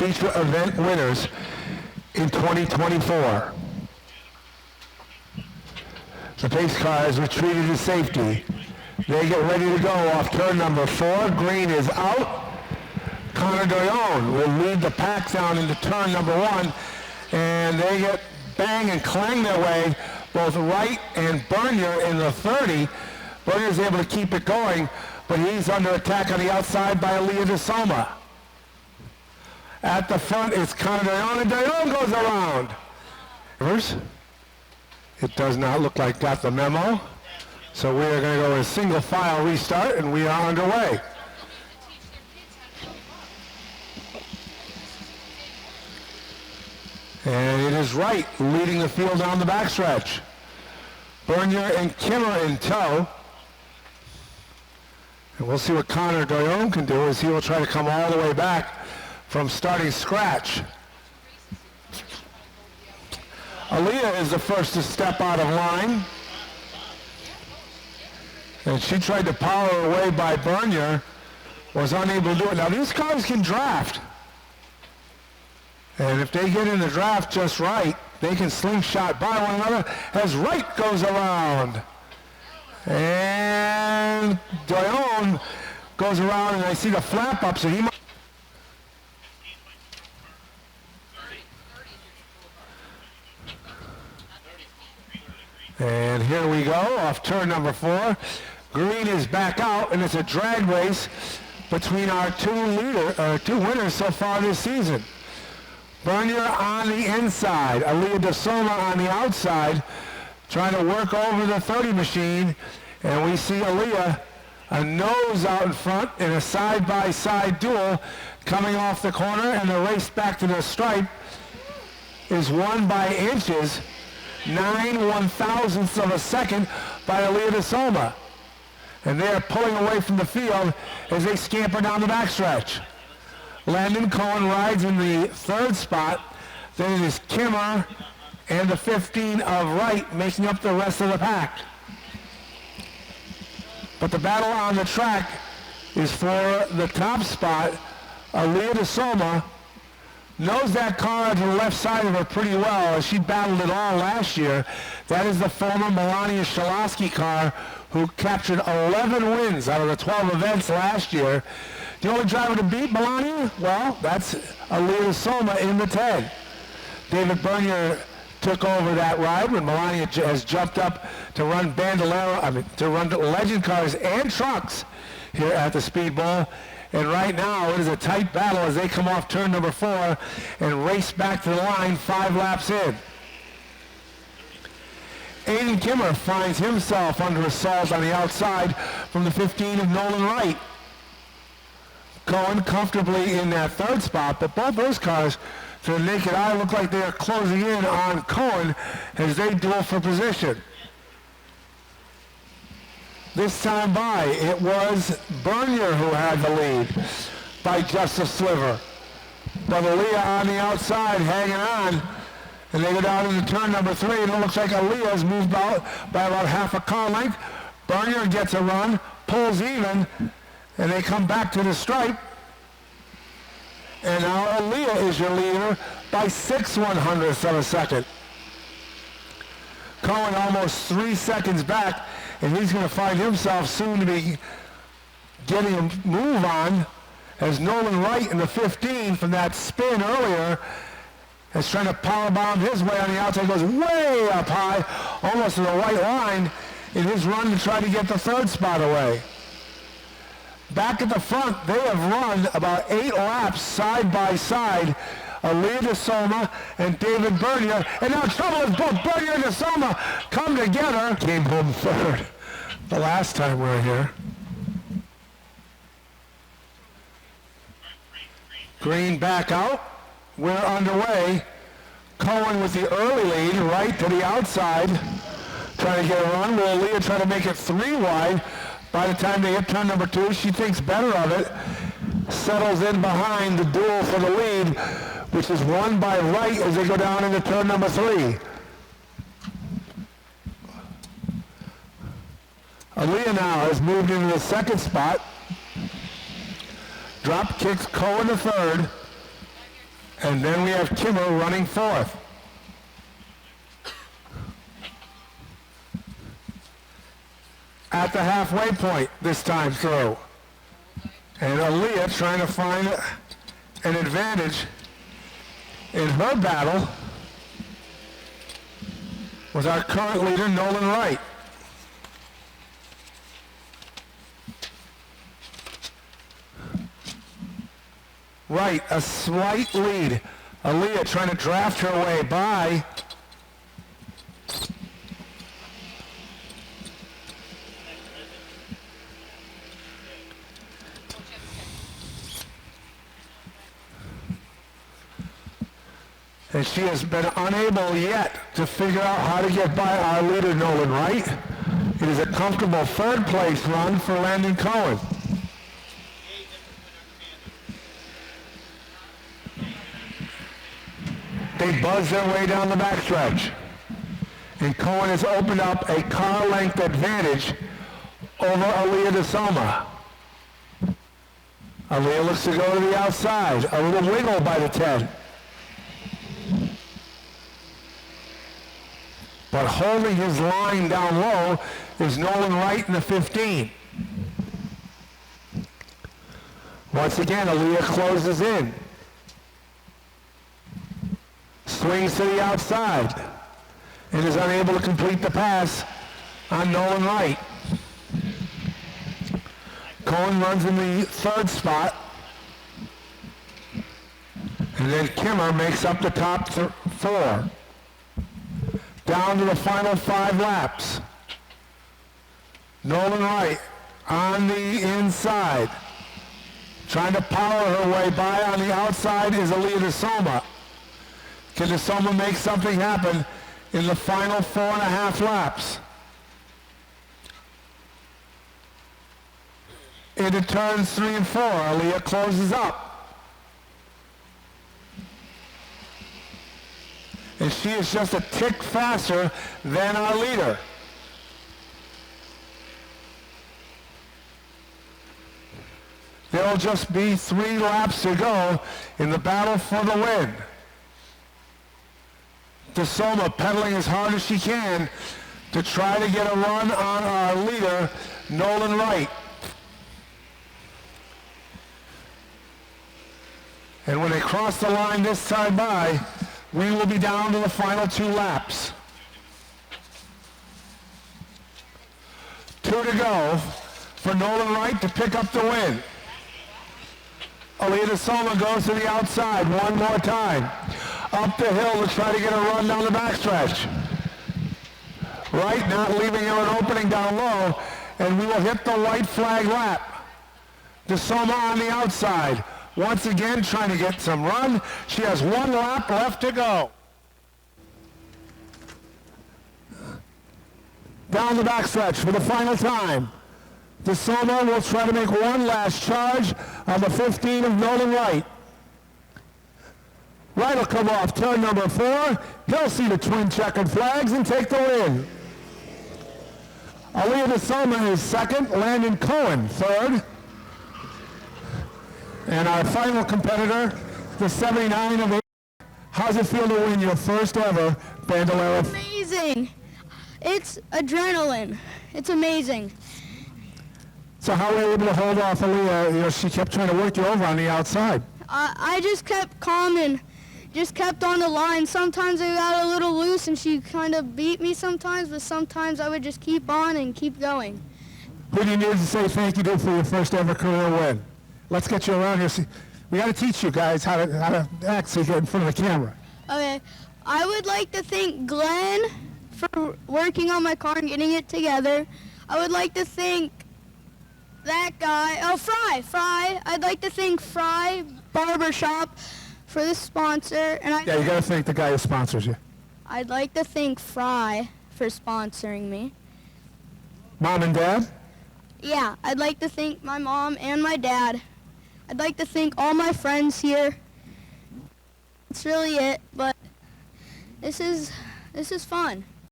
feature event winners in 2024. The pace car has retreated to safety. They get ready to go off turn number 4. Green is out. Connor Doyon will lead the pack down into turn number 1, and they get bang and clang their way, both Wright and Bernier in the 30. Bernier's able to keep it going, but he's under attack on the outside by Aaliyah DeSoma. At the front is Connor Doyon, and Doyon goes around. It does not look like got the memo. So we are going to go with a single file restart, and we are underway. And it is Wright leading the field down the backstretch. Bernier and Kimmer in tow. And we'll see what Connor Doyon can do as he will try to come all the way back from starting scratch. Aaliyah is the first to step out of line. And she tried to power her way by Bernier, was unable to do it. Now these cars can draft. And if they get in the draft just right, they can slingshot by one another as Wright goes around. And Doyon goes around, and I see the flap up, so he might. And here we go, off turn number 4. Green is back out, and it's a drag race between our two winners so far this season. Bernier on the inside, Aaliyah DeSoma on the outside, trying to work over the 30 machine, and we see Aaliyah, a nose out in front in a side-by-side duel coming off the corner, and the race back to the stripe is won by inches. 9/1,000ths of a second by Aaliyah DeSoma. And they are pulling away from the field as they scamper down the backstretch. Landon Cohen rides in the 3rd spot. Then it is Kimmer and the 15 of Wright making up the rest of the pack. But the battle on the track is for the top spot. Aaliyah DeSoma knows that car to the left side of her pretty well as she battled it all last year. That is the former Melania Shalosky car who captured 11 wins out of the 12 events last year. The only driver to beat Melania? Well, that's Aaliyah DeSoma in the 10. David Bernier took over that ride when Melania has jumped up to run to run legend cars and trucks here at the Speed Bowl. And right now, it is a tight battle as they come off turn number 4 and race back to the line 5 laps in. Aiden Kimmer finds himself under assault on the outside from the 15 of Nolan Wright. Cohen comfortably in that 3rd spot, but both those cars, to the naked eye, look like they are closing in on Cohen as they duel for position. This time by, it was Bernier who had the lead by just a sliver. But Aaliyah on the outside hanging on, and they go down into turn number 3, and it looks like Aaliyah has moved out by about half a car length. Bernier gets a run, pulls even, and they come back to the stripe. And now Aaliyah is your leader by 6/100ths of a second. Cohen almost 3 seconds back, and he's going to find himself soon to be getting a move on as Nolan Wright in the 15 from that spin earlier is trying to power bomb his way on the outside. Goes way up high, almost to the white line in his run to try to get the 3rd spot away. Back at the front, they have run about 8 laps side by side. Aaliyah DeSoma and David Bernier. And now trouble is both Bernier and DeSoma come together. Came home 3rd the last time we were here. Green back out. We're underway. Cohen with the early lead, right to the outside. Trying to get a run. Will Aaliyah try to make it 3 wide? By the time they hit turn number 2, she thinks better of it. Settles in behind the duel for the lead, which is won by Wright as they go down into turn number 3. Aaliyah now has moved into the 2nd spot. Drop kicks Cohen to 3rd. And then we have Kimmer running fourth. At the halfway point this time through. And Aaliyah trying to find an advantage in her battle with our current leader, Nolan Wright. Wright, a slight lead. Aaliyah trying to draft her way by. And she has been unable yet to figure out how to get by our leader, Nolan Wright. It is a comfortable third place run for Landon Cohen. They buzz their way down the backstretch. And Cohen has opened up a car length advantage over Aaliyah DeSoma. Aaliyah looks to go to the outside. A little wiggle by the 10. But holding his line down low is Nolan Wright in the 15. Once again, Aaliyah closes in. Swings to the outside and is unable to complete the pass on Nolan Wright. Cohen runs in the third spot. And then Kimmer makes up the top four. Down to the final 5 laps. Nolan Wright on the inside. Trying to power her way by. On the outside is Aaliyah DeSoma. Can DeSoma make something happen in the final 4.5 laps? Into turns 3 and 4. Aaliyah closes up. And she is just a tick faster than our leader. There will just be 3 laps to go in the battle for the win. DeSoma pedaling as hard as she can to try to get a run on our leader, Nolan Wright. And when they cross the line this time by, we will be down to the final 2 laps. 2 to go for Nolan Wright to pick up the win. Aaliyah DeSoma goes to the outside one more time. Up the hill to try to get a run down the backstretch. Wright not leaving her an opening down low, and we will hit the white flag lap. DeSoma on the outside. Once again, trying to get some run. She has 1 lap left to go. Down the backstretch for the final time. DeSoma will try to make one last charge on the 15 of Nolan Wright. Wright will come off turn number 4. He'll see the twin checkered flags and take the win. Aaliyah DeSoma is second. Landon Cohen third. And our final competitor, the 79 of 8. How's it feel to win your first ever Bandolero? Amazing. It's adrenaline. It's amazing. So how were you able to hold off Aaliyah? She kept trying to work you over on the outside. I just kept calm and just kept on the line. Sometimes I got a little loose and she kind of beat me sometimes, but sometimes I would just keep on and keep going. Who do you need to say thank you to for your first ever career win? Let's get you around here. See, we got to teach you guys how to act so you get in front of the camera. Okay. I would like to thank Glenn for working on my car and getting it together. I would like to thank that guy. Oh, Fry. I'd like to thank Fry Barbershop for the sponsor. And yeah, you got to thank the guy who sponsors you. I'd like to thank Fry for sponsoring me. Mom and Dad? Yeah, I'd like to thank my mom and my dad. I'd like to thank all my friends here. That's really it, but this is fun.